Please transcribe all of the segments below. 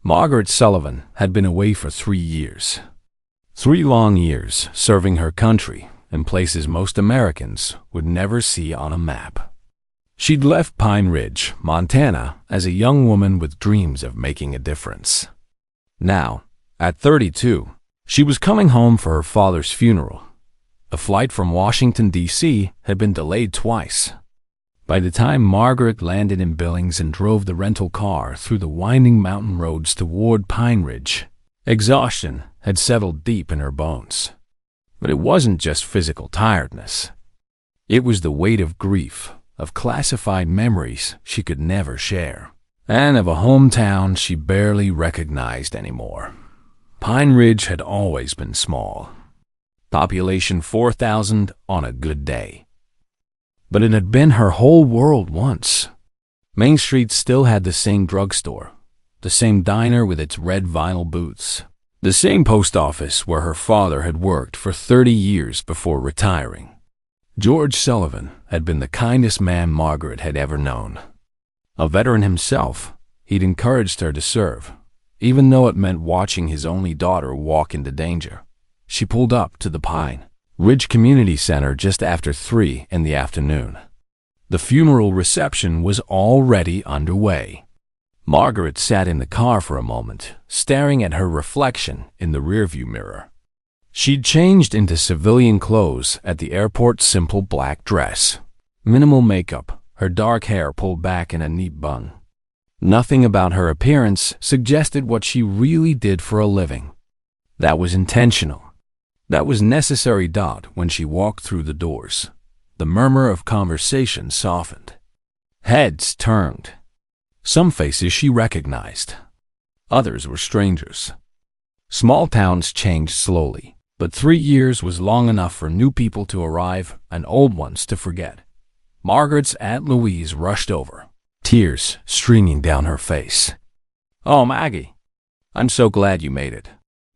Margaret Sullivan had been away for 3 years. 3 long years serving her country in places most Americans would never see on a map. She'd left Pine Ridge, Montana, as a young woman with dreams of making a difference. Now, at 32, she was coming home for her father's funeral. A flight from Washington, D.C. had been delayed twice. By the time Margaret landed in Billings and drove the rental car through the winding mountain roads toward Pine Ridge, exhaustion had settled deep in her bones. But it wasn't just physical tiredness. It was the weight of grief, of classified memories she could never share, and of a hometown she barely recognized anymore. Pine Ridge had always been small. Population 4,000 on a good day. But it had been her whole world once. Main Street still had the same drugstore, the same diner with its red vinyl booths, the same post office where her father had worked for 30 years before retiring. George Sullivan had been the kindest man Margaret had ever known. A veteran himself, he'd encouraged her to serve, even though it meant watching his only daughter walk into danger. She pulled up to the Pine Ridge Community Center just after 3 in the afternoon. The funeral reception was already underway. Margaret sat in the car for a moment, staring at her reflection in the rearview mirror. She'd changed into civilian clothes at the airport's simple black dress. Minimal makeup, her dark hair pulled back in a neat bun. Nothing about her appearance suggested what she really did for a living. That was intentional. That was necessary. When she walked through the doors, the murmur of conversation softened. Heads turned. Some faces she recognized. Others were strangers. Small towns changed slowly, but 3 years was long enough for new people to arrive and old ones to forget. Margaret's Aunt Louise rushed over, tears streaming down her face. "Oh, Maggie, I'm so glad you made it."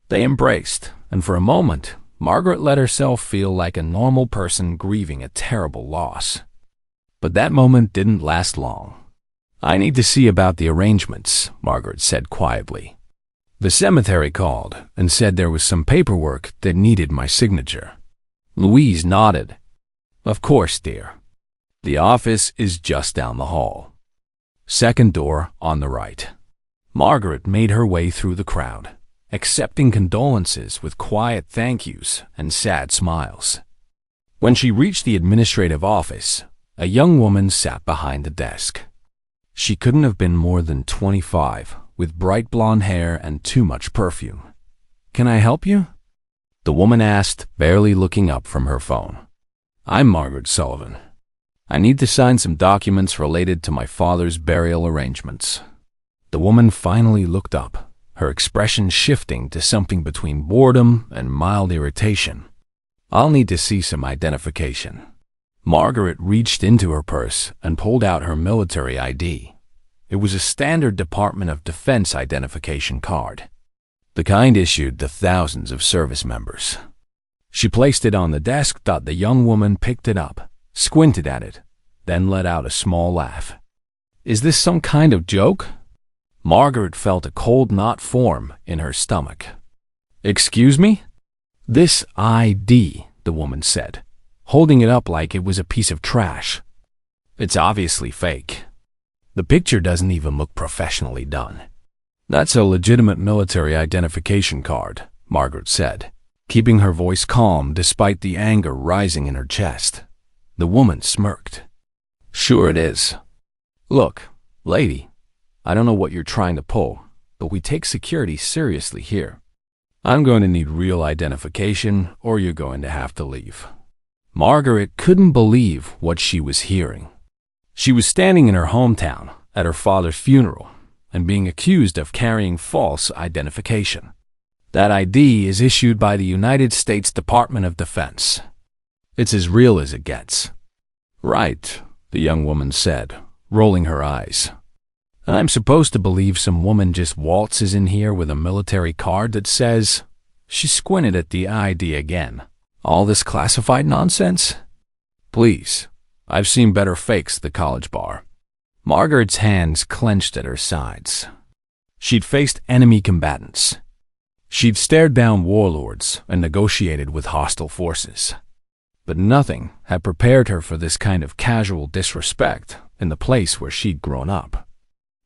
They embraced, and for a moment, Margaret let herself feel like a normal person grieving a terrible loss. But that moment didn't last long. "I need to see about the arrangements," Margaret said quietly. "The cemetery called and said there was some paperwork that needed my signature." Louise nodded. "Of course, dear. The office is just down the hall. Second door on the right." Margaret made her way through the crowd, accepting condolences with quiet thank yous and sad smiles. When she reached the administrative office, a young woman sat behind the desk. She couldn't have been more than 25, with bright blonde hair and too much perfume. "Can I help you?" the woman asked, barely looking up from her phone. "I'm Margaret Sullivan. I need to sign some documents related to my father's burial arrangements." The woman finally looked up, her expression shifting to something between boredom and mild irritation. "I'll need to see some identification." Margaret reached into her purse and pulled out her military ID. It was a standard Department of Defense identification card, the kind issued to thousands of service members. She placed it on the desk. The young woman picked it up, squinted at it, then let out a small laugh. "Is this some kind of joke?" Margaret felt a cold knot form in her stomach. "Excuse me?" "This ID," the woman said, holding it up like it was a piece of trash. "It's obviously fake. The picture doesn't even look professionally done." "That's a legitimate military identification card," Margaret said, keeping her voice calm despite the anger rising in her chest. The woman smirked. "Sure it is. Look, lady, I don't know what you're trying to pull, but we take security seriously here. I'm going to need real identification or you're going to have to leave." Margaret couldn't believe what she was hearing. She was standing in her hometown at her father's funeral and being accused of carrying false identification. "That ID is issued by the United States Department of Defense. It's as real as it gets." "Right," the young woman said, rolling her eyes. "I'm supposed to believe some woman just waltzes in here with a military card that says—" She squinted at the ID again. "All this classified nonsense? Please, I've seen better fakes at the college bar." Margaret's hands clenched at her sides. She'd faced enemy combatants. She'd stared down warlords and negotiated with hostile forces. But nothing had prepared her for this kind of casual disrespect in the place where she'd grown up.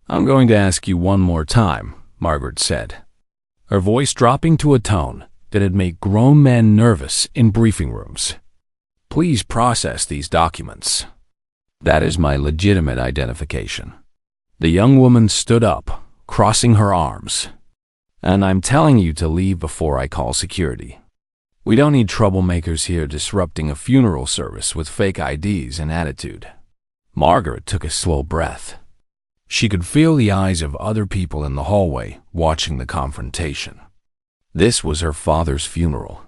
"I'm going to ask you one more time," Margaret said, her voice dropping to a tone that had made grown men nervous in briefing rooms. "Please process these documents. That is my legitimate identification." The young woman stood up, crossing her arms. "And I'm telling you to leave before I call security. We don't need troublemakers here disrupting a funeral service with fake IDs and attitude." Margaret took a slow breath. She could feel the eyes of other people in the hallway watching the confrontation. This was her father's funeral.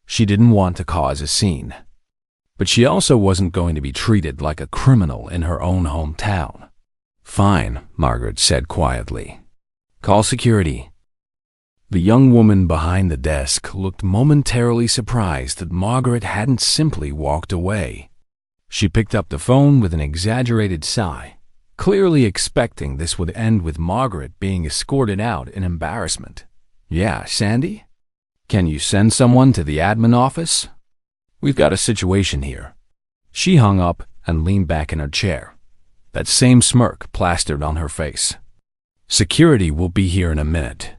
She didn't want to cause a scene. But she also wasn't going to be treated like a criminal in her own hometown. "Fine," Margaret said quietly. "Call security." The young woman behind the desk looked momentarily surprised that Margaret hadn't simply walked away. She picked up the phone with an exaggerated sigh, clearly expecting this would end with Margaret being escorted out in embarrassment. "Yeah, Sandy? Can you send someone to the admin office? We've got a situation here." She hung up and leaned back in her chair, that same smirk plastered on her face. "Security will be here in a minute.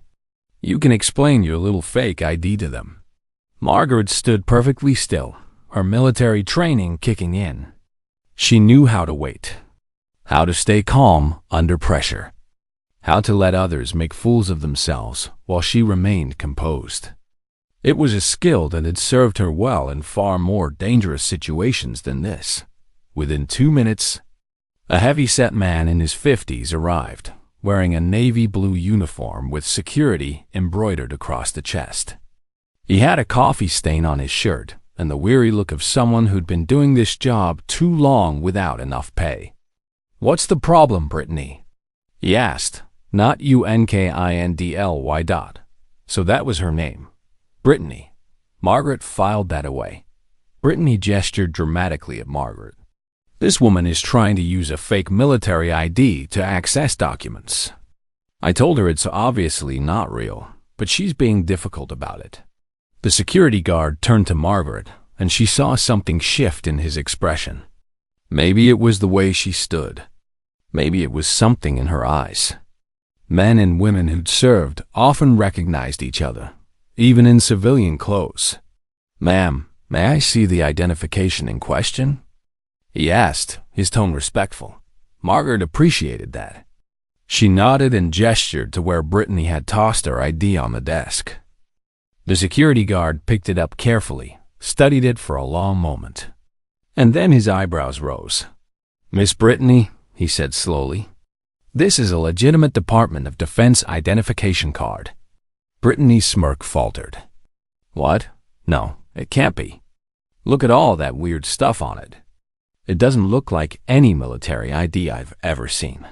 You can explain your little fake ID to them." Margaret stood perfectly still, her military training kicking in. She knew how to wait, how to stay calm under pressure, how to let others make fools of themselves while she remained composed. It was a skill that had served her well in far more dangerous situations than this. Within 2 minutes, a heavy-set man in his 50s arrived, wearing a navy blue uniform with security embroidered across the chest. He had a coffee stain on his shirt and the weary look of someone who'd been doing this job too long without enough pay. "What's the problem, Brittany?" he asked. Not Unkindly. So that was her name. Brittany. Margaret filed that away. Brittany gestured dramatically at Margaret. "This woman is trying to use a fake military ID to access documents. I told her it's obviously not real, but she's being difficult about it." The security guard turned to Margaret, and she saw something shift in his expression. Maybe it was the way she stood. Maybe it was something in her eyes. Men and women who'd served often recognized each other, even in civilian clothes. "Ma'am, may I see the identification in question?" he asked, his tone respectful. Margaret appreciated that. She nodded and gestured to where Brittany had tossed her ID on the desk. The security guard picked it up carefully, studied it for a long moment. And then his eyebrows rose. "Miss Brittany," he said slowly, "this is a legitimate Department of Defense identification card." Brittany's smirk faltered. "What? No, it can't be. Look at all that weird stuff on it. It doesn't look like any military ID I've ever seen."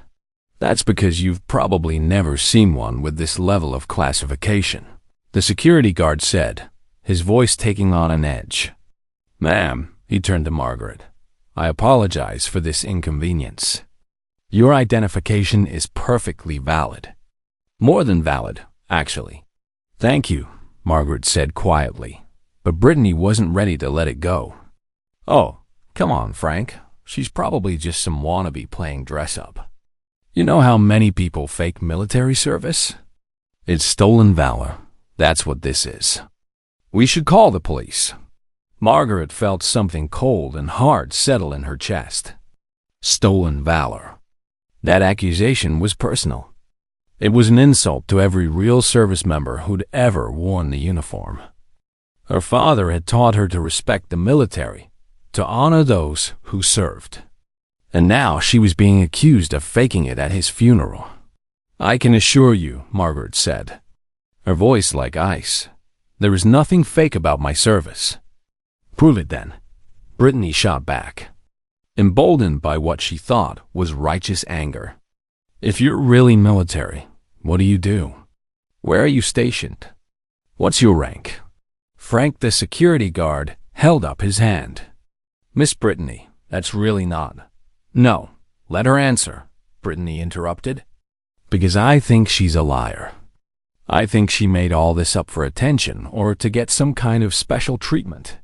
"That's because you've probably never seen one with this level of classification," the security guard said, his voice taking on an edge. "Ma'am," he turned to Margaret, "I apologize for this inconvenience. Your identification is perfectly valid. More than valid, actually." "Thank you," Margaret said quietly, but Brittany wasn't ready to let it go. "Oh, come on, Frank. She's probably just some wannabe playing dress-up. You know how many people fake military service? It's stolen valor. That's what this is. We should call the police." Margaret felt something cold and hard settle in her chest. Stolen valor. That accusation was personal. It was an insult to every real service member who'd ever worn the uniform. Her father had taught her to respect the military, to honor those who served. And now she was being accused of faking it at his funeral. "I can assure you," Margaret said, her voice like ice, "there is nothing fake about my service." "Prove it then," Brittany shot back, emboldened by what she thought was righteous anger. "If you're really military, what do you do? Where are you stationed? What's your rank?" Frank, the security guard, held up his hand. "Miss Brittany, that's really not—" "No, let her answer," Brittany interrupted. Because I think she's a liar. I think she made all this up for attention or to get some kind of special treatment.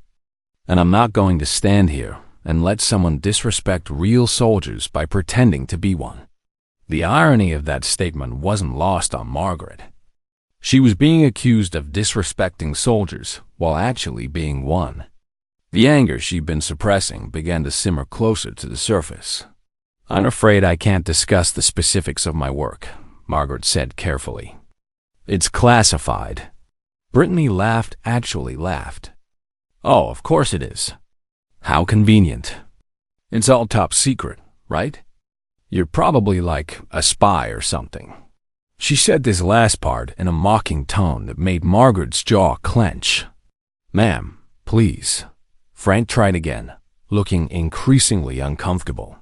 And I'm not going to stand here and let someone disrespect real soldiers by pretending to be one. The irony of that statement wasn't lost on Margaret. She was being accused of disrespecting soldiers while actually being one. The anger she'd been suppressing began to simmer closer to the surface. "I'm afraid I can't discuss the specifics of my work," Margaret said carefully. "It's classified." Brittany actually laughed. "Oh, of course it is. How convenient. It's all top secret, right? You're probably like a spy or something." She said this last part in a mocking tone that made Margaret's jaw clench. "Ma'am, please." Frank tried again, looking increasingly uncomfortable.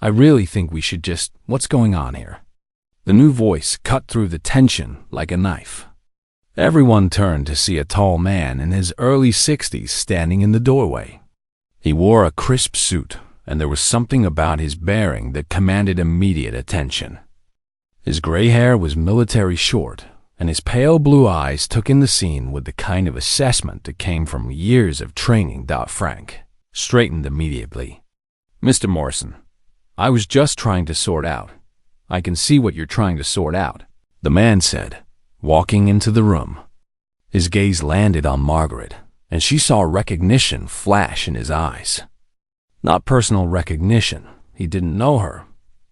"I really think we should just... What's going on here?" The new voice cut through the tension like a knife. Everyone turned to see a tall man in his early 60s standing in the doorway. He wore a crisp suit, and there was something about his bearing that commanded immediate attention. His gray hair was military short, and his pale blue eyes took in the scene with the kind of assessment that came from years of training. Frank straightened immediately. "Mr. Morrison, I was just trying to sort out. I can see what you're trying to sort out," the man said, walking into the room. His gaze landed on Margaret, and she saw recognition flash in his eyes. Not personal recognition, he didn't know her,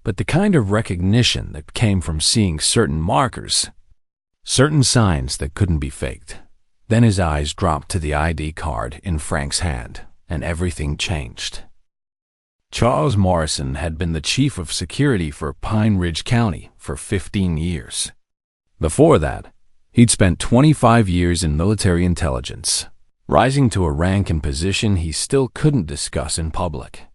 but the kind of recognition that came from seeing certain markers, certain signs that couldn't be faked. Then his eyes dropped to the ID card in Frank's hand, and everything changed. Charles Morrison had been the chief of security for Pine Ridge County for 15 years. Before that, he'd spent 25 years in military intelligence, rising to a rank and position he still couldn't discuss in public.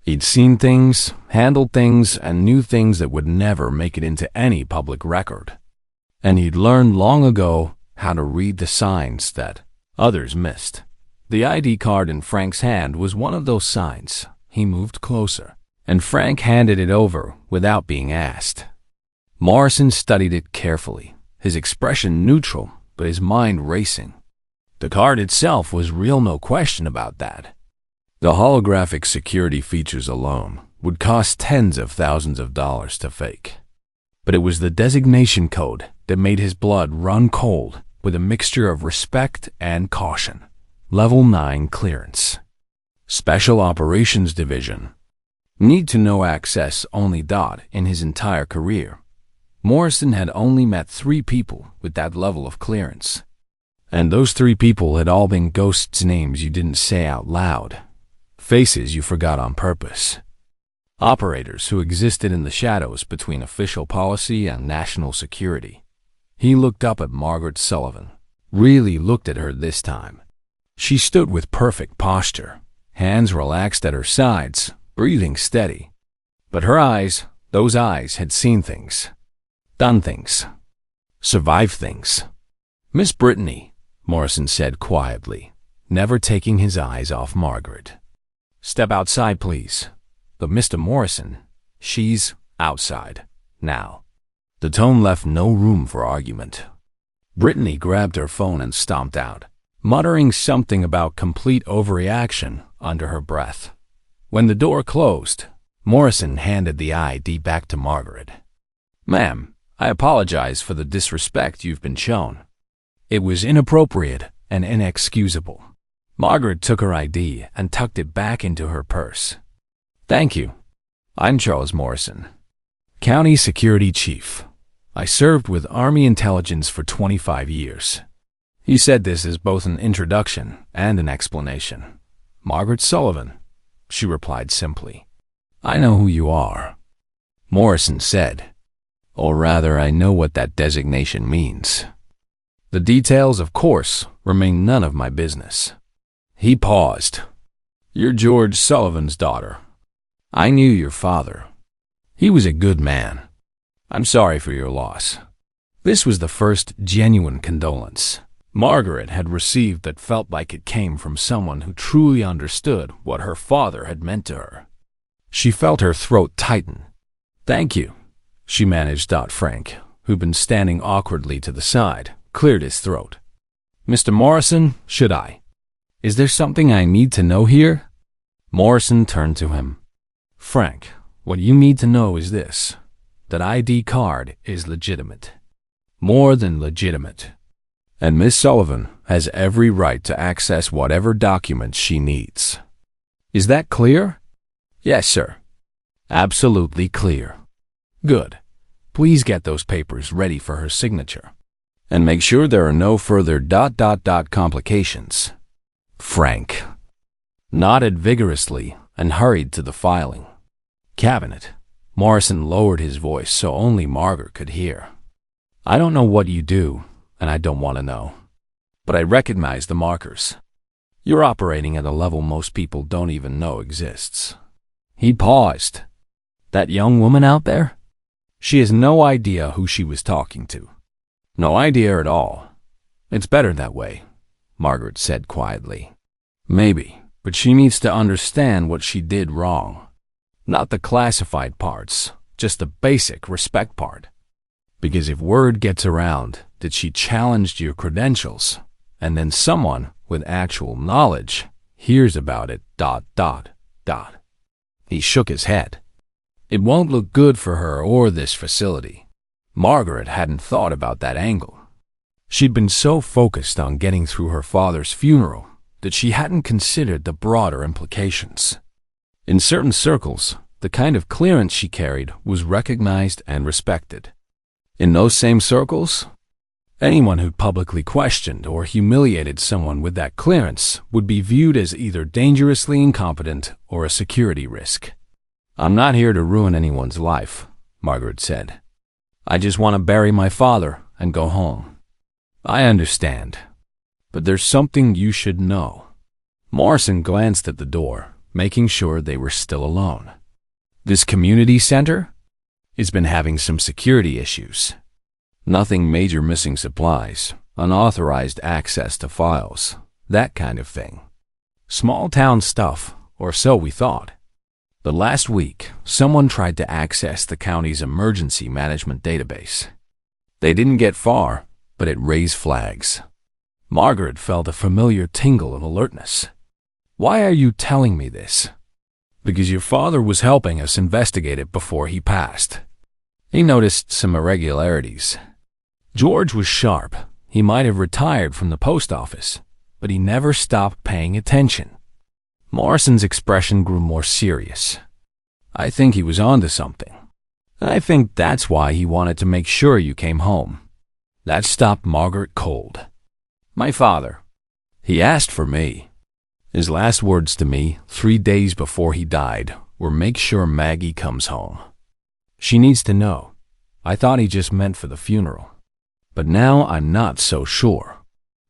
He'd seen things, handled things, and knew things that would never make it into any public record. And he'd learned long ago how to read the signs that others missed. The ID card in Frank's hand was one of those signs. He moved closer, and Frank handed it over without being asked. Morrison studied it carefully, his expression neutral, but his mind racing. The card itself was real, no question about that. The holographic security features alone would cost tens of thousands of dollars to fake. But it was the designation code that made his blood run cold with a mixture of respect and caution. Level 9 clearance. Special Operations Division. Need to know access only. In his entire career, Morrison had only met 3 people with that level of clearance. And those 3 people had all been ghosts' names you didn't say out loud. Faces you forgot on purpose. Operators who existed in the shadows between official policy and national security. He looked up at Margaret Sullivan. Really looked at her this time. She stood with perfect posture, hands relaxed at her sides, breathing steady. But her eyes, those eyes had seen things, done things, survived things. "Miss Brittany," Morrison said quietly, never taking his eyes off Margaret. "Step outside, please." But Mr. Morrison, she's outside now. The tone left no room for argument. Brittany grabbed her phone and stomped out, muttering something about complete overreaction under her breath. When the door closed, Morrison handed the ID back to Margaret. "Ma'am, I apologize for the disrespect you've been shown. It was inappropriate and inexcusable." Margaret took her ID and tucked it back into her purse. "Thank you. I'm Charles Morrison, County Security Chief. I served with Army Intelligence for 25 years. He said this as both an introduction and an explanation. "Margaret Sullivan," she replied simply. "I know who you are," Morrison said. "Or rather, I know what that designation means. The details, of course, remain none of my business." He paused. "You're George Sullivan's daughter. I knew your father. He was a good man. I'm sorry for your loss." This was the first genuine condolence Margaret had received that felt like it came from someone who truly understood what her father had meant to her. She felt her throat tighten. "Thank you," she managed. Frank, who'd been standing awkwardly to the side, cleared his throat. Mr. Morrison, should I? Is there something I need to know here? Morrison turned to him. Frank, what you need to know is this. That ID card is legitimate. More than legitimate. And Miss Sullivan has every right to access whatever documents she needs. Is that clear? Yes, sir. Absolutely clear. Good. Please get those papers ready for her signature. And make sure there are no further ... complications. Frank nodded vigorously and hurried to the filing cabinet. Morrison lowered his voice so only Margaret could hear. I don't know what you do, and I don't want to know. But I recognize the markers. You're operating at a level most people don't even know exists. He paused. That young woman out there? She has no idea who she was talking to. No idea at all. It's better that way, Margaret said quietly. Maybe, but she needs to understand what she did wrong. Not the classified parts, just the basic respect part. Because if word gets around that she challenged your credentials, and then someone with actual knowledge hears about it ... He shook his head. It won't look good for her or this facility. Margaret hadn't thought about that angle. She'd been so focused on getting through her father's funeral that she hadn't considered the broader implications. In certain circles, the kind of clearance she carried was recognized and respected. In those same circles, anyone who'd publicly questioned or humiliated someone with that clearance would be viewed as either dangerously incompetent or a security risk. I'm not here to ruin anyone's life, Margaret said. I just want to bury my father and go home. I understand, but there's something you should know. Morrison glanced at the door, making sure they were still alone. This community center has been having some security issues. Nothing major, missing supplies, unauthorized access to files, that kind of thing. Small town stuff, or so we thought. But last week, someone tried to access the county's emergency management database. They didn't get far, but it raised flags. Margaret felt a familiar tingle of alertness. Why are you telling me this? Because your father was helping us investigate it before he passed. He noticed some irregularities. George was sharp. He might have retired from the post office, but he never stopped paying attention. Morrison's expression grew more serious. I think he was onto something. I think that's why he wanted to make sure you came home. That stopped Margaret cold. My father, he asked for me. His last words to me 3 days before he died were, make sure Maggie comes home. She needs to know. I thought he just meant for the funeral. But now I'm not so sure.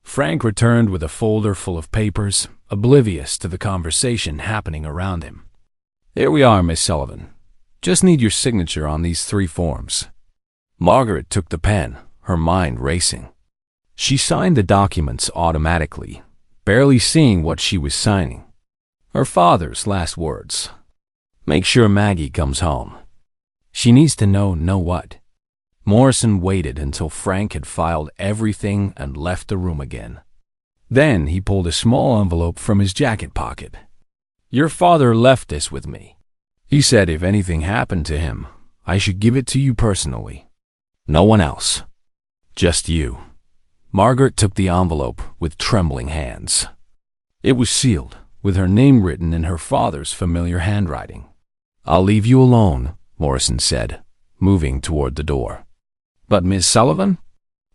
Frank returned with a folder full of papers, oblivious to the conversation happening around him. Here we are, Miss Sullivan. Just need your signature on these 3 forms. Margaret took the pen, her mind racing. She signed the documents automatically, barely seeing what she was signing. Her father's last words. Make sure Maggie comes home. She needs to know what. Morrison waited until Frank had filed everything and left the room again. Then he pulled a small envelope from his jacket pocket. Your father left this with me. He said if anything happened to him, I should give it to you personally. No one else. Just you. Margaret took the envelope with trembling hands. It was sealed, with her name written in her father's familiar handwriting. I'll leave you alone, Morrison said, moving toward the door. But Miss Sullivan,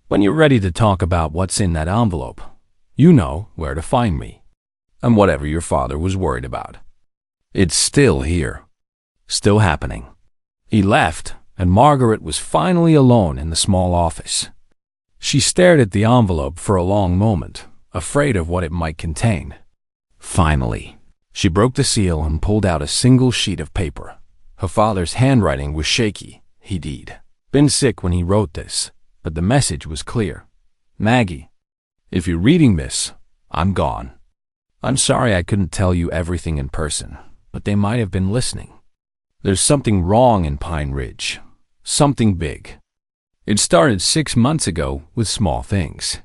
when you're ready to talk about what's in that envelope, you know where to find me. And whatever your father was worried about. It's still here. Still happening. He left, and Margaret was finally alone in the small office. She stared at the envelope for a long moment, afraid of what it might contain. Finally, she broke the seal and pulled out a single sheet of paper. Her father's handwriting was shaky. He'd been sick when he wrote this, but the message was clear. Maggie, if you're reading this, I'm gone. I'm sorry I couldn't tell you everything in person, but they might have been listening. There's something wrong in Pine Ridge. Something big. It started 6 months ago with small things.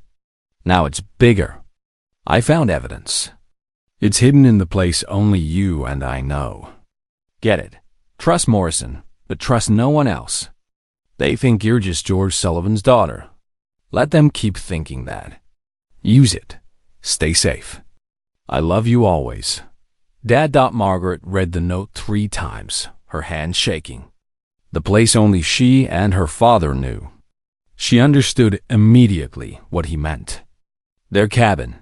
Now it's bigger. I found evidence. It's hidden in the place only you and I know. Get it? Trust Morrison, but trust no one else. They think you're just George Sullivan's daughter. Let them keep thinking that. Use it. Stay safe. I love you always. Dad. Margaret read the note 3 times, her hand shaking. The place only she and her father knew. She understood immediately what he meant. Their cabin.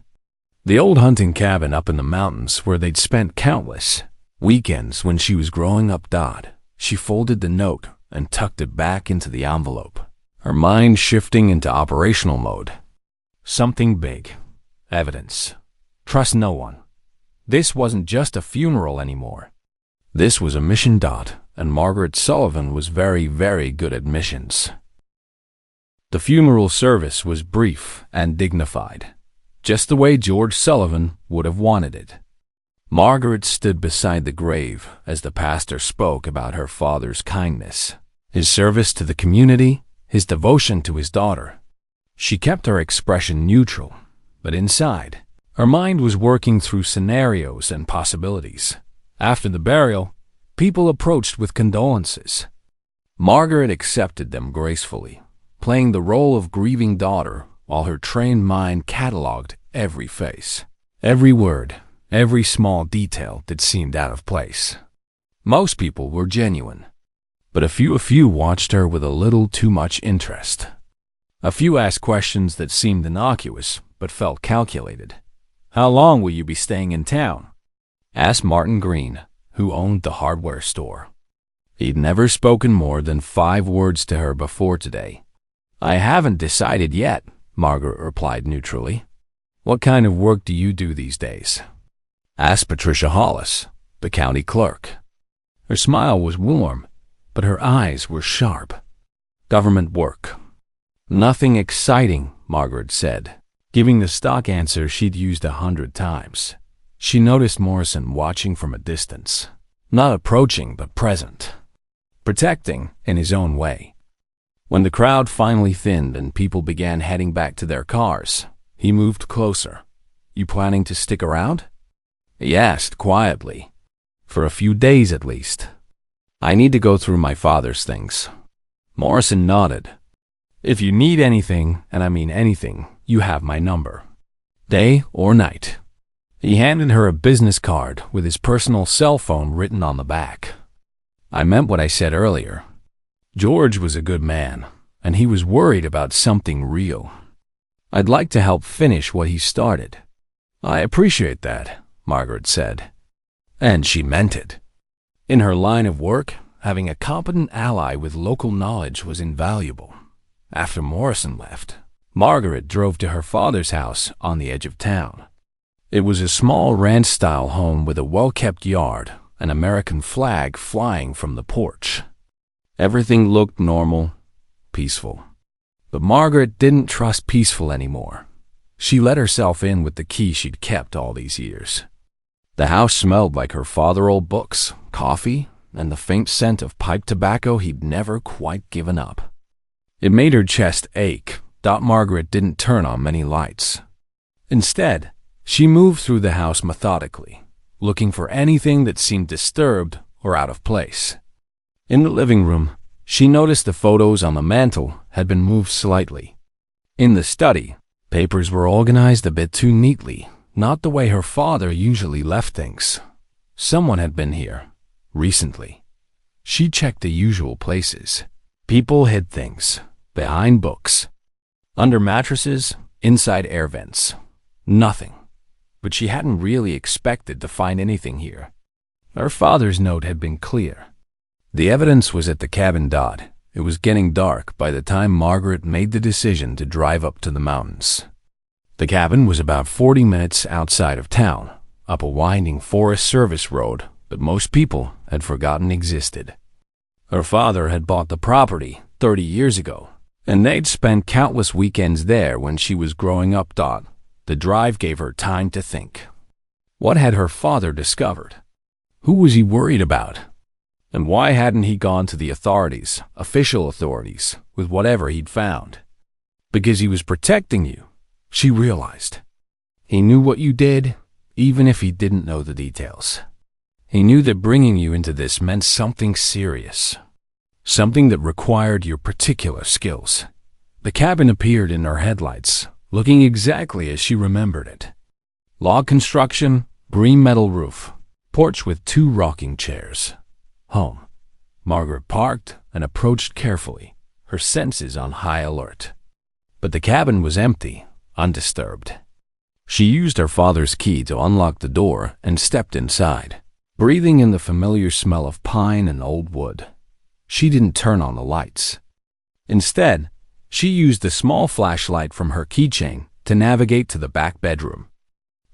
The old hunting cabin up in the mountains where they'd spent countless weekends when she was growing up. She folded the note and tucked it back into the envelope, her mind shifting into operational mode. Something big. Evidence. Trust no one. This wasn't just a funeral anymore. This was a mission. And Margaret Sullivan was very, very good at missions. The funeral service was brief and dignified, just the way George Sullivan would have wanted it. Margaret stood beside the grave as the pastor spoke about her father's kindness, his service to the community, his devotion to his daughter. She kept her expression neutral, but inside, her mind was working through scenarios and possibilities. After the burial, people approached with condolences. Margaret accepted them gracefully, playing the role of grieving daughter while her trained mind catalogued every face, every word, every small detail that seemed out of place. Most people were genuine, but a few watched her with a little too much interest. A few asked questions that seemed innocuous but felt calculated. "How long will you be staying in town?" asked Martin Green, who owned the hardware store. He'd never spoken more than 5 words to her before today. "I haven't decided yet," Margaret replied neutrally. "What kind of work do you do these days?" asked Patricia Hollis, the county clerk. Her smile was warm, but her eyes were sharp. "Government work." "Nothing exciting," Margaret said, giving the stock answer she'd used 100 times. She noticed Morrison watching from a distance, not approaching but present, protecting in his own way. When the crowd finally thinned and people began heading back to their cars, he moved closer. "You planning to stick around?" he asked quietly. "For a few days at least. I need to go through my father's things." Morrison nodded. "If you need anything, and I mean anything, you have my number. Day or night." He handed her a business card with his personal cell phone written on the back. "I meant what I said earlier. George was a good man, and he was worried about something real. I'd like to help finish what he started." "I appreciate that," Margaret said. And she meant it. In her line of work, having a competent ally with local knowledge was invaluable. After Morrison left, Margaret drove to her father's house on the edge of town. It was a small ranch-style home with a well-kept yard, an American flag flying from the porch. Everything looked normal, peaceful. But Margaret didn't trust peaceful anymore. She let herself in with the key she'd kept all these years. The house smelled like her father's old books, coffee, and the faint scent of pipe tobacco he'd never quite given up. It made her chest ache. Margaret didn't turn on many lights. Instead, she moved through the house methodically, looking for anything that seemed disturbed or out of place. In the living room, she noticed the photos on the mantel had been moved slightly. In the study, papers were organized a bit too neatly, not the way her father usually left things. Someone had been here, recently. She checked the usual places. People hid things, behind books, under mattresses, inside air vents. Nothing. But she hadn't really expected to find anything here. Her father's note had been clear. The evidence was at the cabin. It was getting dark by the time Margaret made the decision to drive up to the mountains. The cabin was about 40 minutes outside of town, up a winding Forest Service road that most people had forgotten existed. Her father had bought the property 30 years ago, and they'd spent countless weekends there when she was growing up. The drive gave her time to think. What had her father discovered? Who was he worried about? And why hadn't he gone to the authorities, official authorities, with whatever he'd found? Because he was protecting you, she realized. He knew what you did, even if he didn't know the details. He knew that bringing you into this meant something serious, something that required your particular skills. The cabin appeared in her headlights, looking exactly as she remembered it. Log construction, green metal roof, porch with 2 rocking chairs. Home. Margaret parked and approached carefully, her senses on high alert. But the cabin was empty, undisturbed. She used her father's key to unlock the door and stepped inside, breathing in the familiar smell of pine and old wood. She didn't turn on the lights. Instead, she used the small flashlight from her keychain to navigate to the back bedroom.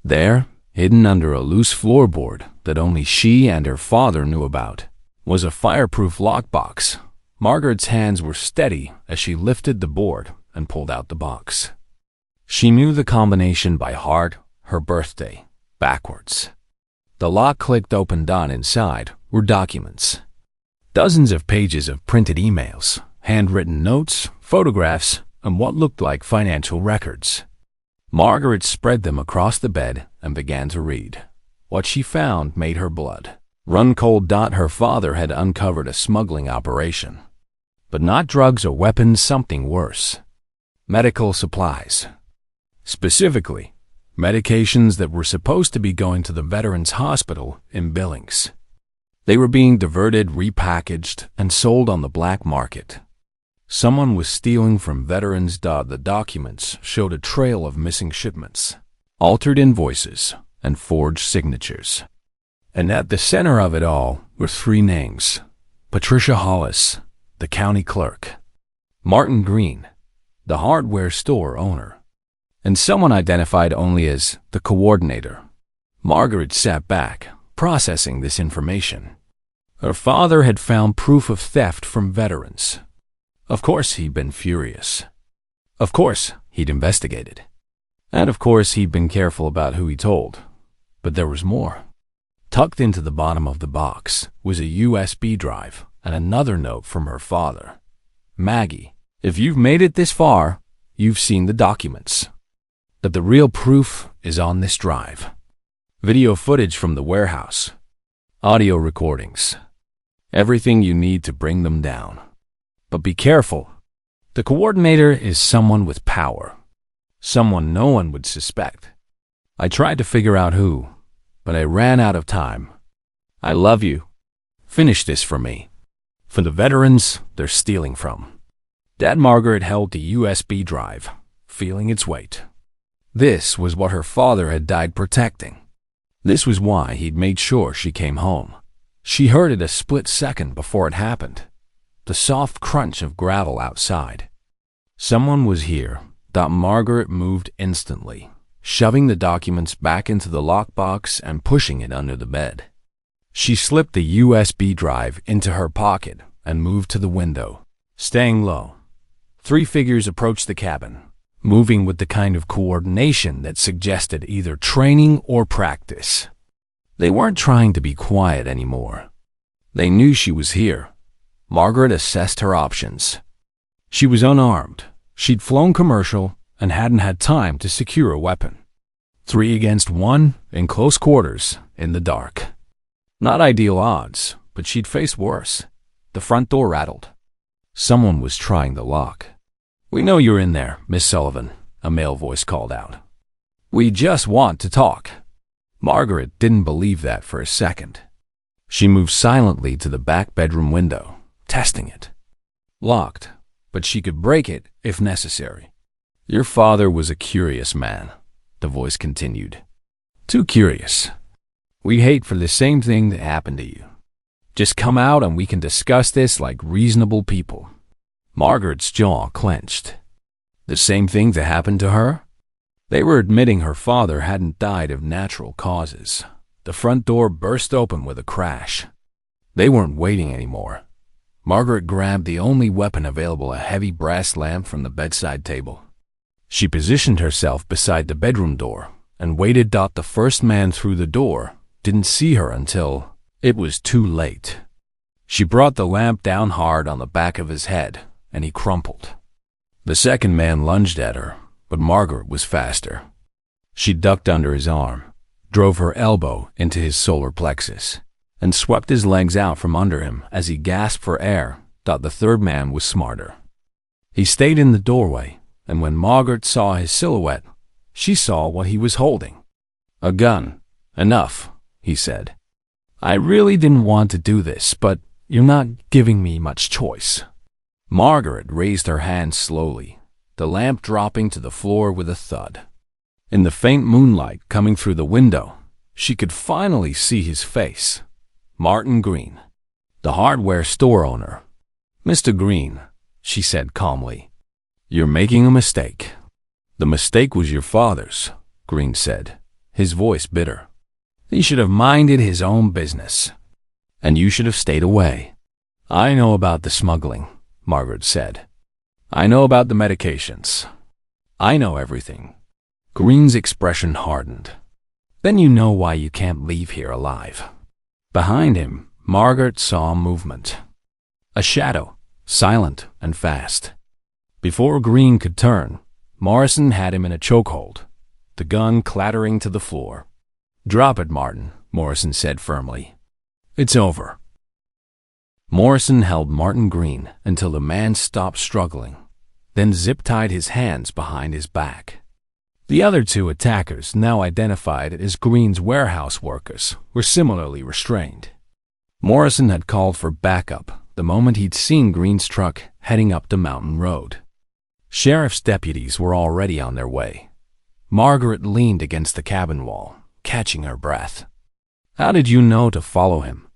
There, hidden under a loose floorboard that only she and her father knew about, was a fireproof lockbox. Margaret's hands were steady as she lifted the board and pulled out the box. She knew the combination by heart, her birthday, backwards. The lock clicked open. Inside were documents. Dozens of pages of printed emails, handwritten notes, photographs, and what looked like financial records. Margaret spread them across the bed and began to read. What she found made her blood run cold. Her father had uncovered a smuggling operation. But not drugs or weapons, something worse. Medical supplies. Specifically, medications that were supposed to be going to the Veterans Hospital in Billings. They were being diverted, repackaged, and sold on the black market. Someone was stealing from veterans. The documents showed a trail of missing shipments, altered invoices, and forged signatures. And at the center of it all were 3 names: Patricia Hollis, the county clerk; Martin Green, the hardware store owner; and someone identified only as the coordinator. Margaret sat back, processing this information. Her father had found proof of theft from veterans. Of course he'd been furious. Of course he'd investigated. And of course he'd been careful about who he told. But there was more. Tucked into the bottom of the box was a USB drive and another note from her father. Maggie, if you've made it this far, you've seen the documents. But the real proof is on this drive. Video footage from the warehouse. Audio recordings. Everything you need to bring them down. But be careful. The coordinator is someone with power. Someone no one would suspect. I tried to figure out who, but I ran out of time. I love you. Finish this for me. For the veterans they're stealing from. Dad. Margaret held the USB drive, feeling its weight. This was what her father had died protecting. This was why he'd made sure she came home. She heard it a split second before it happened. The soft crunch of gravel outside. Someone was here. Margaret moved instantly, shoving the documents back into the lockbox and pushing it under the bed. She slipped the USB drive into her pocket and moved to the window, staying low. 3 figures approached the cabin, moving with the kind of coordination that suggested either training or practice. They weren't trying to be quiet anymore. They knew she was here. Margaret assessed her options. She was unarmed. She'd flown commercial and hadn't had time to secure a weapon. 3 against 1, in close quarters, in the dark. Not ideal odds, but she'd face worse. The front door rattled. Someone was trying the lock. "We know you're in there, Miss Sullivan," a male voice called out. "We just want to talk." Margaret didn't believe that for a second. She moved silently to the back bedroom window, testing it. Locked, but she could break it if necessary. "Your father was a curious man," the voice continued. "Too curious. We hate for the same thing to happen to you. Just come out and we can discuss this like reasonable people." Margaret's jaw clenched. The same thing to happen to her? They were admitting her father hadn't died of natural causes. The front door burst open with a crash. They weren't waiting anymore. Margaret grabbed the only weapon available, a heavy brass lamp from the bedside table. She positioned herself beside the bedroom door and waited. The first man through the door didn't see her until it was too late. She brought the lamp down hard on the back of his head, and he crumpled. The second man lunged at her, but Margaret was faster. She ducked under his arm, drove her elbow into his solar plexus, and swept his legs out from under him as he gasped for air. The third man was smarter. He stayed in the doorway, and when Margaret saw his silhouette, she saw what he was holding. A gun. Enough, he said. I really didn't want to do this, but you're not giving me much choice. Margaret raised her hand slowly, the lamp dropping to the floor with a thud. In the faint moonlight coming through the window, she could finally see his face. Martin Green, the hardware store owner. Mr. Green, she said calmly, you're making a mistake. The mistake was your father's, Green said, his voice bitter. He should have minded his own business, and you should have stayed away. I know about the smuggling, Margaret said. I know about the medications. I know everything. Green's expression hardened. Then you know why you can't leave here alive. Behind him, Margaret saw movement. A shadow, silent and fast. Before Green could turn, Morrison had him in a chokehold, the gun clattering to the floor. Drop it, Martin, Morrison said firmly. It's over. Morrison held Martin Green until the man stopped struggling, then zip-tied his hands behind his back. The other two attackers, now identified as Green's warehouse workers, were similarly restrained. Morrison had called for backup the moment he'd seen Green's truck heading up the mountain road. Sheriff's deputies were already on their way. Margaret leaned against the cabin wall, catching her breath. How did you know to follow him?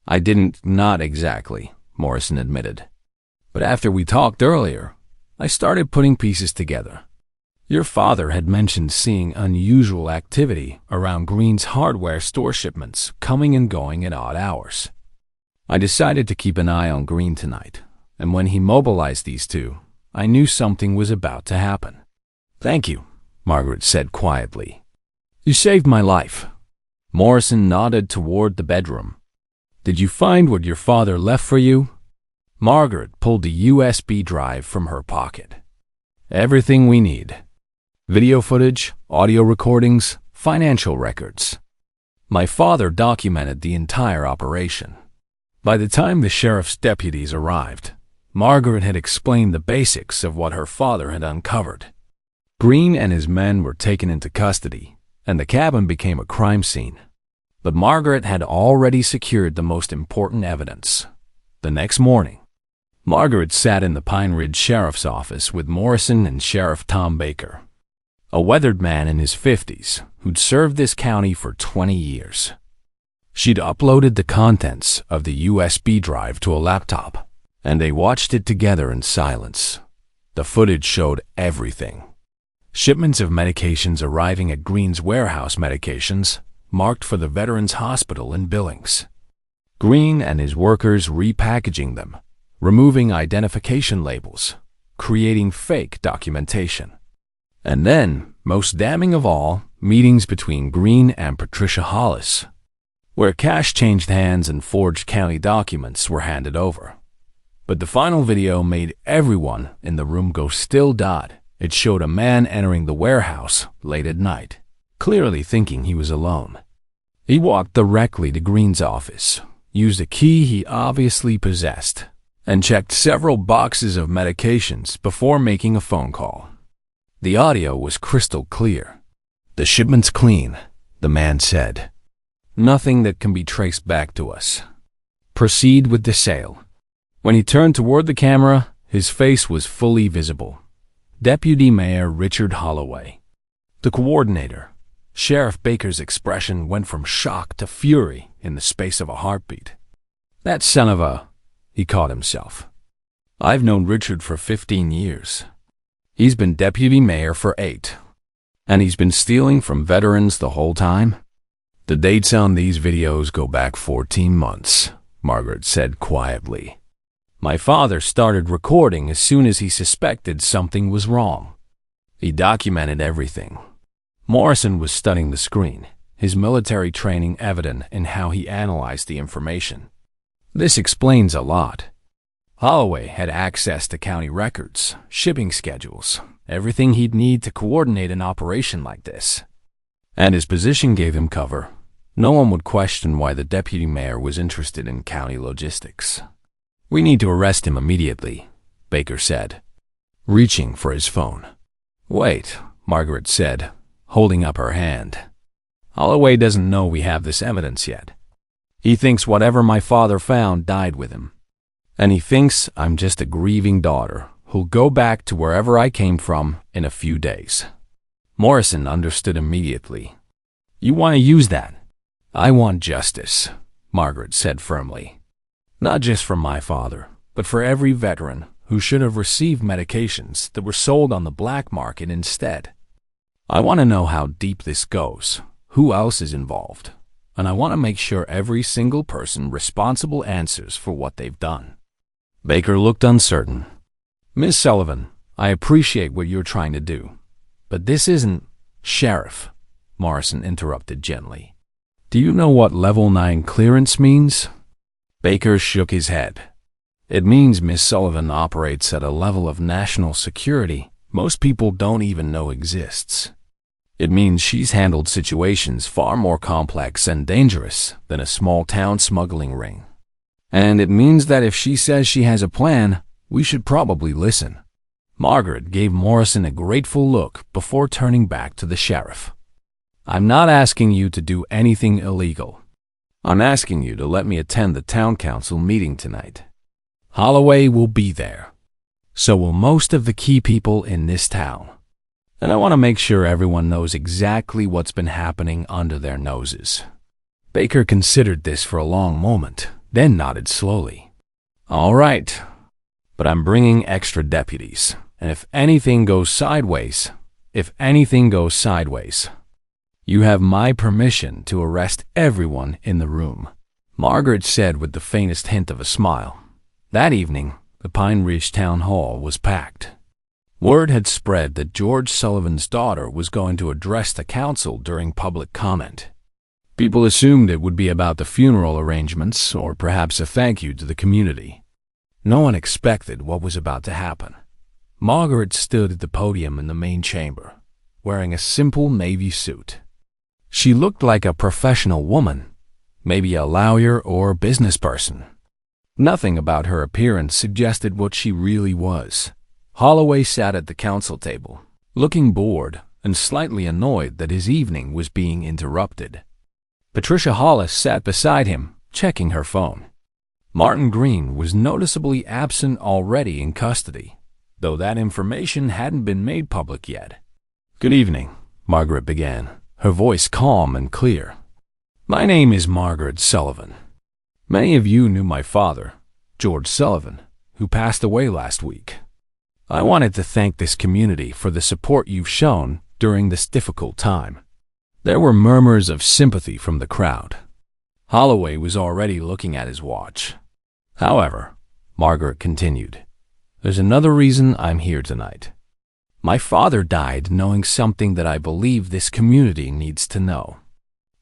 I didn't, not exactly, Morrison admitted. But after we talked earlier, I started putting pieces together. Your father had mentioned seeing unusual activity around Green's hardware store shipments coming and going at odd hours. I decided to keep an eye on Green tonight, and when he mobilized these two, I knew something was about to happen. Thank you, Margaret said quietly. You saved my life. Morrison nodded toward the bedroom. Did you find what your father left for you? Margaret pulled a USB drive from her pocket. Everything we need. Video footage, audio recordings, financial records. My father documented the entire operation. By the time the sheriff's deputies arrived, Margaret had explained the basics of what her father had uncovered. Green and his men were taken into custody, and the cabin became a crime scene. But Margaret had already secured the most important evidence. The next morning, Margaret sat in the Pine Ridge Sheriff's office with Morrison and Sheriff Tom Baker, a weathered man in his 50s who'd served this county for 20 years. She'd uploaded the contents of the USB drive to a laptop, and they watched it together in silence. The footage showed everything. Shipments of medications arriving at Green's warehouse, medications marked for the Veterans Hospital in Billings. Green and his workers repackaging them, removing identification labels, creating fake documentation. And then, most damning of all, meetings between Green and Patricia Hollis, where cash changed hands and forged county documents were handed over. But the final video made everyone in the room go still. It showed a man entering the warehouse late at night, clearly thinking he was alone. He walked directly to Green's office, used a key he obviously possessed, and checked several boxes of medications before making a phone call. The audio was crystal clear. The shipment's clean, the man said. Nothing that can be traced back to us. Proceed with the sale. When he turned toward the camera, his face was fully visible. Deputy Mayor Richard Holloway. The coordinator, Sheriff Baker's expression went from shock to fury in the space of a heartbeat. That son of a... he caught himself. I've known Richard for 15 years. He's been deputy mayor for 8. And he's been stealing from veterans the whole time? The dates on these videos go back 14 months, Margaret said quietly. My father started recording as soon as he suspected something was wrong. He documented everything. Morrison was studying the screen, his military training evident in how he analyzed the information. This explains a lot. Holloway had access to county records, shipping schedules, everything he'd need to coordinate an operation like this. And his position gave him cover. No one would question why the deputy mayor was interested in county logistics. "We need to arrest him immediately," Baker said, reaching for his phone. "Wait," Margaret said, holding up her hand. "Holloway doesn't know we have this evidence yet. He thinks whatever my father found died with him. And he thinks I'm just a grieving daughter who'll go back to wherever I came from in a few days." Morrison understood immediately. "You want to use that?" "I want justice," Margaret said firmly. "Not just for my father, but for every veteran who should have received medications that were sold on the black market instead. I want to know how deep this goes, who else is involved, and I want to make sure every single person responsible answers for what they've done." Baker looked uncertain. "Miss Sullivan, I appreciate what you're trying to do, but this isn't—" "Sheriff," Morrison interrupted gently. "Do you know what Level 9 clearance means?" Baker shook his head. "It means Miss Sullivan operates at a level of national security most people don't even know exists. It means she's handled situations far more complex and dangerous than a small-town smuggling ring. And it means that if she says she has a plan, we should probably listen." Margaret gave Morrison a grateful look before turning back to the sheriff. "I'm not asking you to do anything illegal. I'm asking you to let me attend the town council meeting tonight. Holloway will be there. So will most of the key people in this town. And I want to make sure everyone knows exactly what's been happening under their noses." Baker considered this for a long moment, then nodded slowly. "All right, but I'm bringing extra deputies, and if anything goes sideways, you have my permission to arrest everyone in the room," Margaret said with the faintest hint of a smile. That evening, the Pine Ridge Town Hall was packed. Word had spread that George Sullivan's daughter was going to address the council during public comment. People assumed it would be about the funeral arrangements or perhaps a thank you to the community. No one expected what was about to happen. Margaret stood at the podium in the main chamber, wearing a simple navy suit. She looked like a professional woman, maybe a lawyer or business person. Nothing about her appearance suggested what she really was. Holloway sat at the council table, looking bored and slightly annoyed that his evening was being interrupted. Patricia Hollis sat beside him, checking her phone. Martin Green was noticeably absent already in custody, though that information hadn't been made public yet. "Good evening," Margaret began, her voice calm and clear. "My name is Margaret Sullivan. Many of you knew my father, George Sullivan, who passed away last week. I wanted to thank this community for the support you've shown during this difficult time." There were murmurs of sympathy from the crowd. Holloway was already looking at his watch. "However," Margaret continued, "there's another reason I'm here tonight. My father died knowing something that I believe this community needs to know.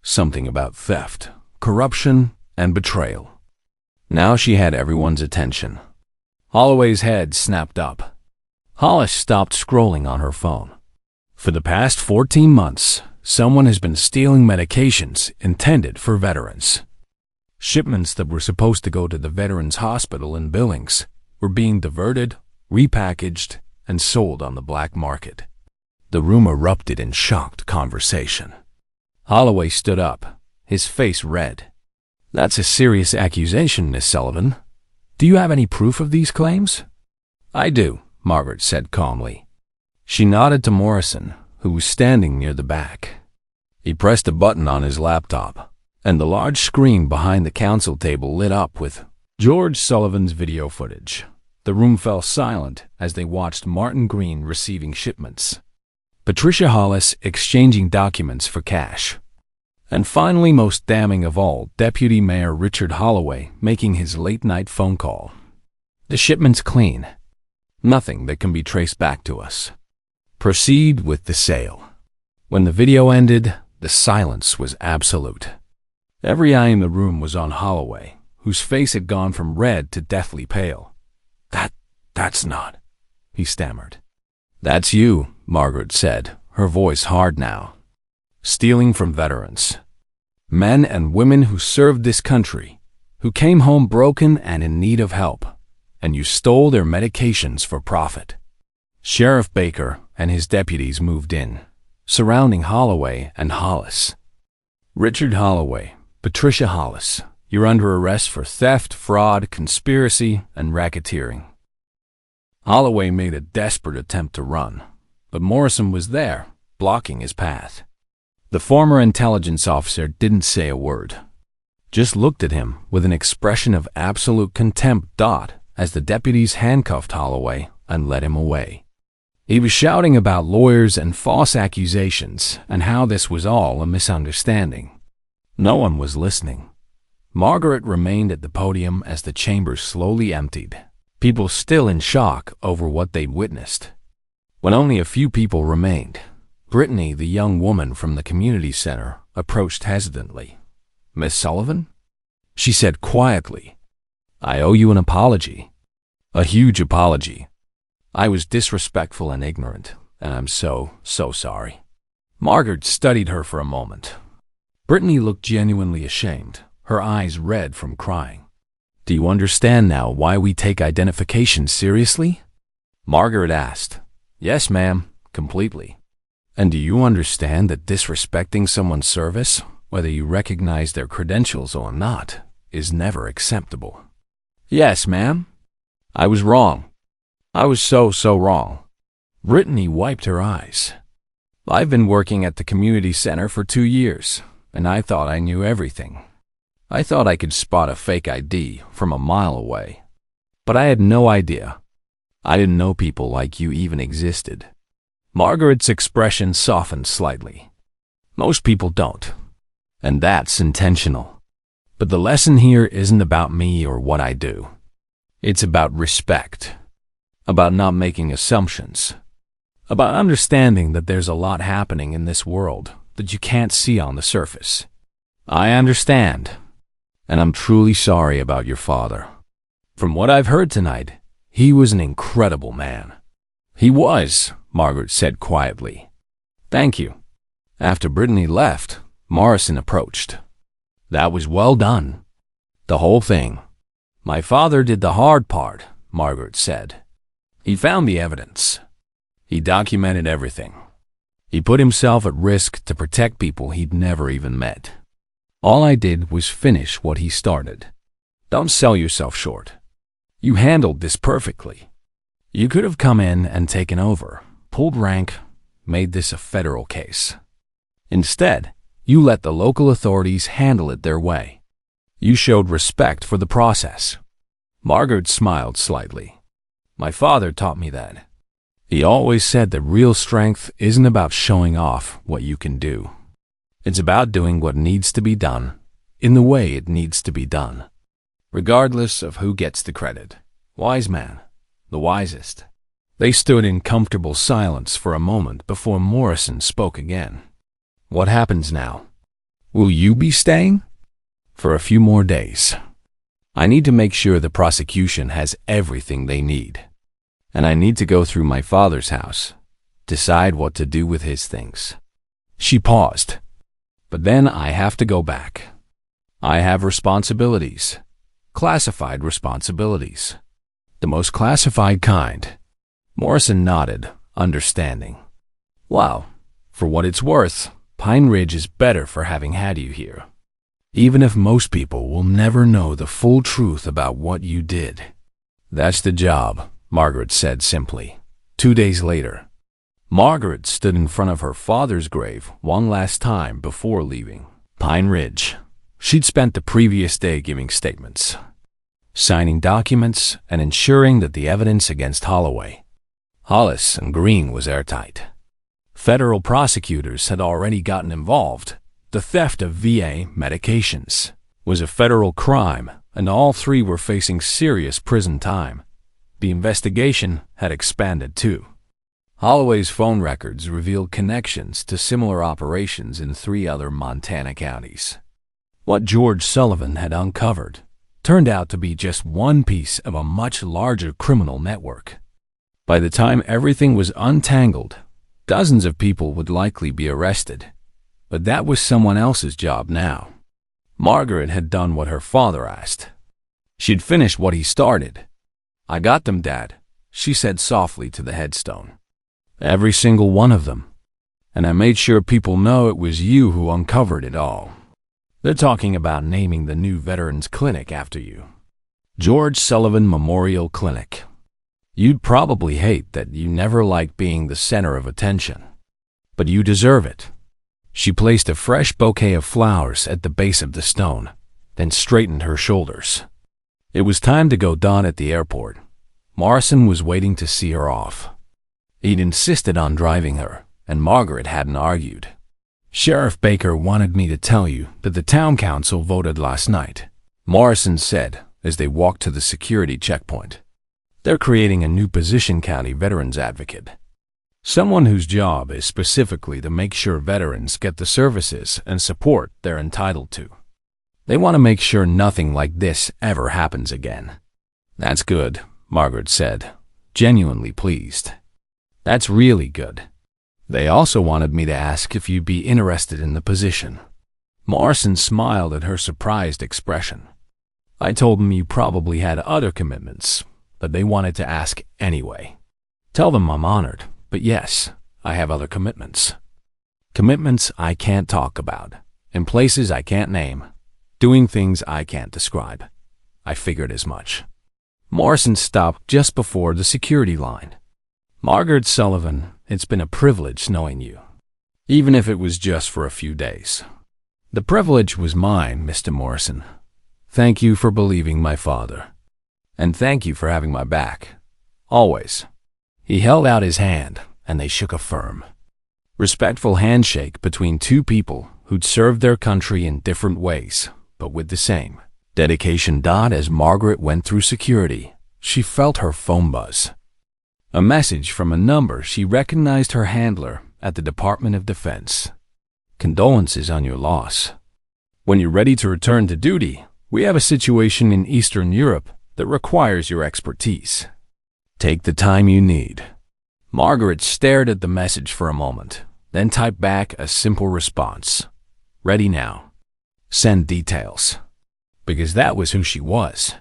Something about theft, corruption, and betrayal." Now she had everyone's attention. Holloway's head snapped up. Hollis stopped scrolling on her phone. "For the past 14 months, someone has been stealing medications intended for veterans. Shipments that were supposed to go to the Veterans Hospital in Billings were being diverted, repackaged, and sold on the black market." The room erupted in shocked conversation. Holloway stood up, his face red. "That's a serious accusation, Miss Sullivan. Do you have any proof of these claims?" "I do," Margaret said calmly. She nodded to Morrison, who was standing near the back. He pressed a button on his laptop, and the large screen behind the council table lit up with George Sullivan's video footage. The room fell silent as they watched Martin Green receiving shipments, Patricia Hollis exchanging documents for cash, and finally, most damning of all, Deputy Mayor Richard Holloway making his late-night phone call. "The shipment's clean. Nothing that can be traced back to us. Proceed with the sale." When the video ended, the silence was absolute. Every eye in the room was on Holloway, whose face had gone from red to deathly pale. That's not, he stammered. That's you, Margaret said, her voice hard now. Stealing from veterans. Men and women who served this country, who came home broken and in need of help, and you stole their medications for profit. Sheriff Baker and his deputies moved in, surrounding Holloway and Hollis. Richard Holloway, Patricia Hollis, you're under arrest for theft, fraud, conspiracy, and racketeering. Holloway made a desperate attempt to run, but Morrison was there, blocking his path. The former intelligence officer didn't say a word, just looked at him with an expression of absolute contempt as the deputies handcuffed Holloway and led him away. He was shouting about lawyers and false accusations and how this was all a misunderstanding. No one was listening. Margaret remained at the podium as the chamber slowly emptied, people still in shock over what they'd witnessed. When only a few people remained, Brittany, the young woman from the community center, approached hesitantly. "Miss Sullivan?" She said quietly, "I owe you an apology. A huge apology. I was disrespectful and ignorant, and I'm so sorry." Margaret studied her for a moment. Brittany looked genuinely ashamed, her eyes red from crying. "Do you understand now why we take identification seriously?" Margaret asked. "Yes, ma'am, completely." "And do you understand that disrespecting someone's service, whether you recognize their credentials or not, is never acceptable?" "Yes, ma'am. I was wrong. I was so wrong." Brittany wiped her eyes. "I've been working at the community center for 2 years, and I thought I knew everything. I thought I could spot a fake ID from a mile away. But I had no idea. I didn't know people like you even existed." Margaret's expression softened slightly. "Most people don't, and that's intentional. But the lesson here isn't about me or what I do. It's about respect, about not making assumptions, about understanding that there's a lot happening in this world that you can't see on the surface. I understand, and I'm truly sorry about your father. From what I've heard tonight, he was an incredible man." "He was," Margaret said quietly. "Thank you." After Brittany left, Morrison approached. "That was well done. The whole thing." "My father did the hard part," Margaret said. "He found the evidence. He documented everything. He put himself at risk to protect people he'd never even met. All I did was finish what he started. Don't sell yourself short. You handled this perfectly. You could have come in and taken over, pulled rank, made this a federal case. Instead, you let the local authorities handle it their way. You showed respect for the process." Margaret smiled slightly. "My father taught me that. He always said that real strength isn't about showing off what you can do. It's about doing what needs to be done, in the way it needs to be done, regardless of who gets the credit. Wise man, the wisest." They stood in comfortable silence for a moment before Morrison spoke again. "What happens now? Will you be staying?" "For a few more days. I need to make sure the prosecution has everything they need. And I need to go through my father's house, decide what to do with his things." She paused. "But then I have to go back. I have responsibilities, classified responsibilities. The most classified kind." Morrison nodded, understanding. "Wow, for what it's worth, Pine Ridge is better for having had you here. Even if most people will never know the full truth about what you did." "That's the job," Margaret said simply. 2 days later, Margaret stood in front of her father's grave one last time before leaving Pine Ridge. She'd spent the previous day giving statements, signing documents, and ensuring that the evidence against Holloway, Hollis, and Green was airtight. Federal prosecutors had already gotten involved. The theft of VA medications was a federal crime, and all 3 were facing serious prison time. The investigation had expanded too. Holloway's phone records revealed connections to similar operations in 3 other Montana counties. What George Sullivan had uncovered turned out to be just one piece of a much larger criminal network. By the time everything was untangled, dozens of people would likely be arrested. But that was someone else's job now. Margaret had done what her father asked. She'd finished what he started. "I got them, Dad," she said softly to the headstone. "Every single one of them. And I made sure people know it was you who uncovered it all. They're talking about naming the new Veterans Clinic after you. George Sullivan Memorial Clinic. You'd probably hate that you never liked being the center of attention. But you deserve it." She placed a fresh bouquet of flowers at the base of the stone, then straightened her shoulders. It was time to go down at the airport. Morrison was waiting to see her off. He'd insisted on driving her, and Margaret hadn't argued. "Sheriff Baker wanted me to tell you that the town council voted last night," Morrison said as they walked to the security checkpoint. "They're creating a new position, county veterans advocate. Someone whose job is specifically to make sure veterans get the services and support they're entitled to. They want to make sure nothing like this ever happens again." "That's good," Margaret said, genuinely pleased. "That's really good. They also wanted me to ask if you'd be interested in the position." Morrison smiled at her surprised expression. "I told them you probably had other commitments, but they wanted to ask anyway. Tell them I'm honored, but yes, I have other commitments. Commitments I can't talk about, in places I can't name, doing things I can't describe. I figured as much." Morrison stopped just before the security line. "Margaret Sullivan, it's been a privilege knowing you, even if it was just for a few days." "The privilege was mine, Mr. Morrison. Thank you for believing my father. And thank you for having my back. Always." He held out his hand, and they shook a firm, respectful handshake between two people who'd served their country in different ways, but with the same dedication. As Margaret went through security, she felt her phone buzz. A message from a number she recognized, her handler at the Department of Defense. "Condolences on your loss. When you're ready to return to duty, we have a situation in Eastern Europe that requires your expertise. Take the time you need." Margaret stared at the message for a moment, then typed back a simple response. "Ready now. Send details." Because that was who she was.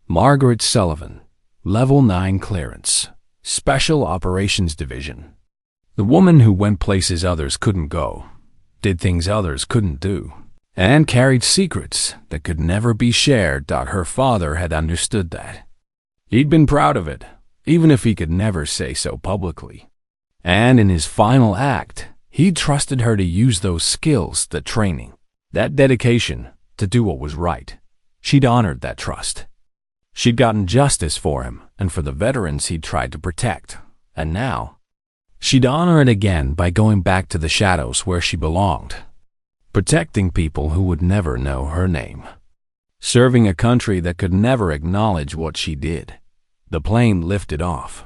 Margaret Sullivan, Level 9 Clearance, Special Operations Division. The woman who went places others couldn't go, did things others couldn't do, and carried secrets that could never be shared. Her father had understood that. He'd been proud of it, even if he could never say so publicly. And in his final act, he trusted her to use those skills, the training, that dedication, to do what was right. She'd honored that trust. She'd gotten justice for him and for the veterans he'd tried to protect. And now, she'd honor it again by going back to the shadows where she belonged, protecting people who would never know her name, serving a country that could never acknowledge what she did. The plane lifted off,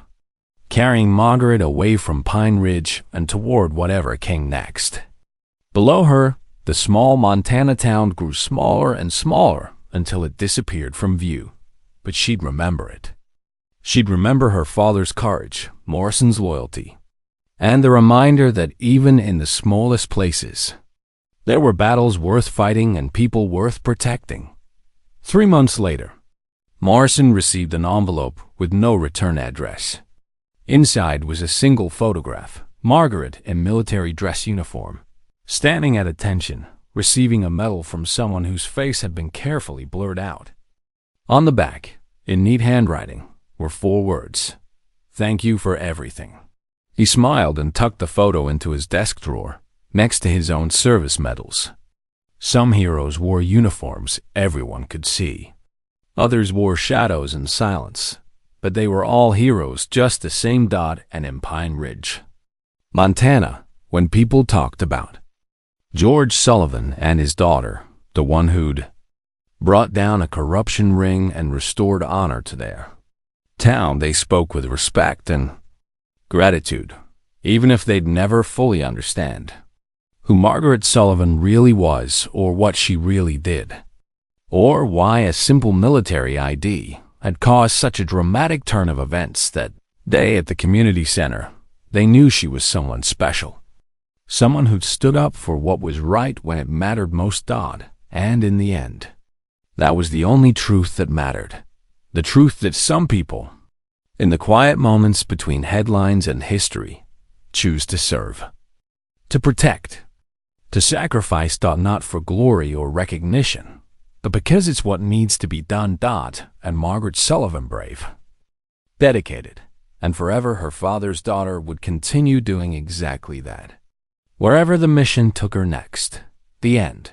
carrying Margaret away from Pine Ridge and toward whatever came next. Below her, the small Montana town grew smaller and smaller until it disappeared from view. But she'd remember it. She'd remember her father's courage, Morrison's loyalty, and the reminder that even in the smallest places, there were battles worth fighting and people worth protecting. 3 months later, Morrison received an envelope with no return address. Inside was a single photograph, Margaret in military dress uniform, standing at attention, receiving a medal from someone whose face had been carefully blurred out. On the back, in neat handwriting, were 4 words: "Thank you for everything." He smiled and tucked the photo into his desk drawer, next to his own service medals. Some heroes wore uniforms everyone could see. Others wore shadows and silence, but they were all heroes just the same. And in Pine Ridge, Montana, when people talked about George Sullivan and his daughter, the one who'd brought down a corruption ring and restored honor to their town, they spoke with respect and gratitude, even if they'd never fully understand who Margaret Sullivan really was or what she really did, or why a simple military ID had caused such a dramatic turn of events that day at the community center, they knew she was someone special. Someone who'd stood up for what was right when it mattered most. And in the end, that was the only truth that mattered. The truth that some people, in the quiet moments between headlines and history, choose to serve, to protect, to sacrifice. Not for glory or recognition, but because it's what needs to be done. And Margaret Sullivan, brave, dedicated, and forever her father's daughter, would continue doing exactly that, wherever the mission took her next. The end.